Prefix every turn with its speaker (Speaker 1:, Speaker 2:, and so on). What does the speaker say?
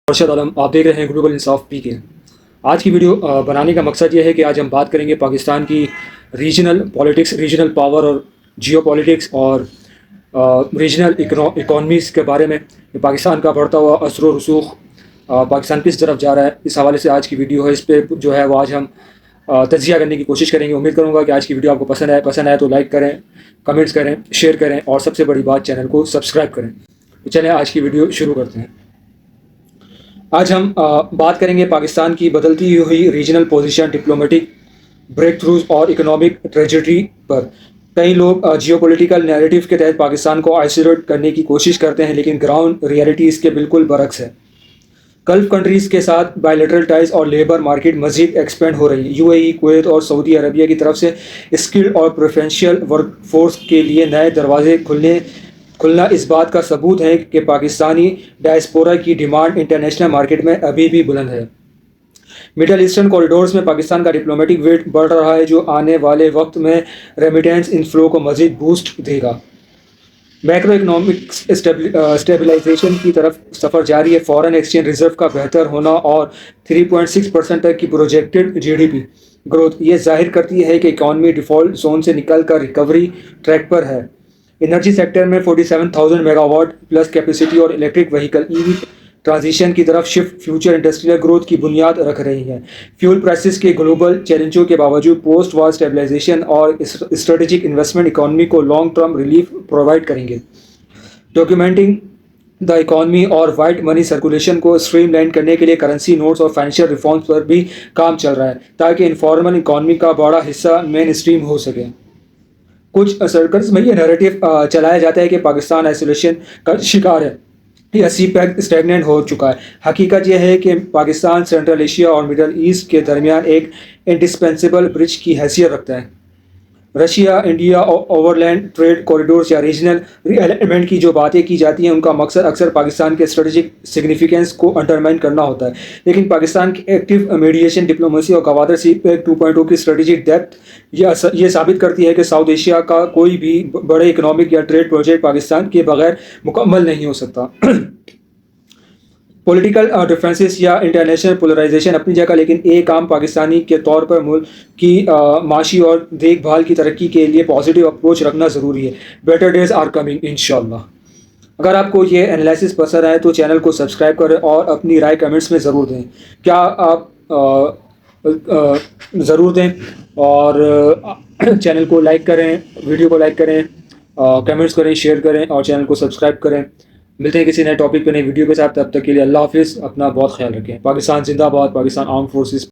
Speaker 1: ارشد عالم، آپ دیکھ رہے ہیں گلوبل انصاف پی کے۔ آج کی ویڈیو بنانے کا مقصد یہ ہے کہ آج ہم بات کریں گے پاکستان کی ریجنل پالیٹکس، ریجنل پاور اور جیو پالیٹکس اور ریجنل اکانومیز کے بارے میں کہ پاکستان کا بڑھتا ہوا اثر و رسوخ پاکستان کس طرف جا رہا ہے۔ اس حوالے سے آج کی ویڈیو ہے، اس پہ جو ہے وہ آج ہم تجزیہ کرنے کی کوشش کریں گے۔ امید کروں گا کہ آج کی ویڈیو آپ کو پسند آئے تو لائک کریں، کمنٹس کریں، شیئر کریں اور سب سے بڑی بات چینل کو سبسکرائب کریں۔ تو چلیں آج کی ویڈیو شروع کرتے ہیں۔ آج ہم بات کریں گے پاکستان کی بدلتی ہوئی regional position, diplomatic breakthroughs اور اکنامک ٹریجڈی پر۔ کئی لوگ جیو پولیٹیکل نیریٹو کے تحت پاکستان کو آئسولیٹ کرنے کی کوشش کرتے ہیں، لیکن گراؤنڈ ریئلٹی اس کے بالکل برعکس ہے۔ گلف کنٹریز کے ساتھ بائیلیٹرل ٹائز اور لیبر مارکیٹ مزید ایکسپینڈ ہو رہی ہے۔ یو اے ای، کویت اور سعودی عربیہ کی طرف سے اسکلڈ اور پروفیشنل ورک فورس کے لیے نئے دروازے کھلنا اس بات کا ثبوت ہے کہ پاکستانی ڈائسپورا کی ڈیمانڈ انٹرنیشنل مارکیٹ میں ابھی بھی بلند ہے۔ مڈل ایسٹرن کوریڈورز میں پاکستان کا ڈپلومیٹک ویٹ بڑھ رہا ہے، جو آنے والے وقت میں ریمیٹنس انفلو کو مزید بوسٹ دے گا۔ میکرو اکنامک اسٹیبلائزیشن کی طرف سفر جاری ہے۔ فارن ایکسچینج ریزرو کا بہتر ہونا اور 3.6% تک کی projected G D P growth یہ ظاہر کرتی ہے کہ اکانومی ڈیفالٹ زون سے نکل کر ریکوری ٹریک پر ہے۔ انرجی سیکٹر میں 47,000 میگا واٹ پلس کیپیسٹی اور الیکٹرک وہیکل ای وی ٹرانزیشن کی طرف شفٹ فیوچر انڈسٹریل گروتھ کی بنیاد رکھ رہی ہے۔ فیول پرائسز کے گلوبل چیلنجوں کے باوجود پوسٹ وار اسٹیبلائزیشن اور اسٹریٹجک انویسٹمنٹ اکانومی کو لانگ ٹرم ریلیف پرووائڈ کریں گے۔ ڈاکیومنٹنگ دا اکانومی اور وائٹ منی سرکولیشن کو اسٹریم لائن کرنے کے لیے کرنسی نوٹس اور فائنینشیل ریفارمز پر بھی کام چل رہا ہے، تاکہ انفارمل اکانومی کا بڑا حصہ مین اسٹریم ہو سکے۔ کچھ سرکلز میں یہ نیریٹو چلایا جاتا ہے کہ پاکستان آئسولیشن کا شکار ہے یا سی پیک اسٹیگننٹ ہو چکا ہے۔ حقیقت یہ ہے کہ پاکستان سینٹرل ایشیا اور مڈل ایسٹ کے درمیان ایک انڈسپینسیبل برج کی حیثیت رکھتا ہے۔ رشیا انڈیا اوورلینڈ ٹریڈ کوریڈورز یا ریجنل ری الائنمنٹ کی جو باتیں کی جاتی ہیں، ان کا مقصد اکثر پاکستان کے اسٹریٹجک سگنیفیکینس کو انڈرمائن کرنا ہوتا ہے، لیکن پاکستان کی ایکٹیو میڈیشن، ڈپلومیسی اور گوادر سی پیک 2.0 کی اسٹریٹجک ڈیپتھ یہ ثابت کرتی ہے کہ ساؤتھ ایشیا کا کوئی بھی بڑے اکنامک یا ٹریڈ پروجیکٹ پاکستان کے بغیر مکمل نہیں ہو سکتا۔ پولیٹیکل ڈفرینسز یا انٹرنیشنل پولرائزیشن اپنی جگہ، لیکن ایک عام پاکستانی کے طور پر ملک کی معاشی اور دیکھ بھال کی ترقی کے لیے پازیٹیو اپروچ رکھنا ضروری ہے۔ بیٹر ڈیز آر کمنگ انشاءاللہ۔ اگر آپ کو یہ انالیسس پسند آئے تو چینل کو سبسکرائب کریں اور اپنی رائے کمنٹس میں ضرور دیں۔ کیا آپ ضرور دیں اور چینل کو لائک کریں، ویڈیو کو لائک کریں، کمنٹس کریں، شیئر کریں اور چینل کو سبسکرائب کریں۔ ملتے ہیں کسی نئے ٹاپک پہ، نئی ویڈیو کے ساتھ، تب تک کے لیے اللہ حافظ، اپنا بہت خیال رکھیں۔ پاکستان زندہ باد، پاکستان آرم فورسز۔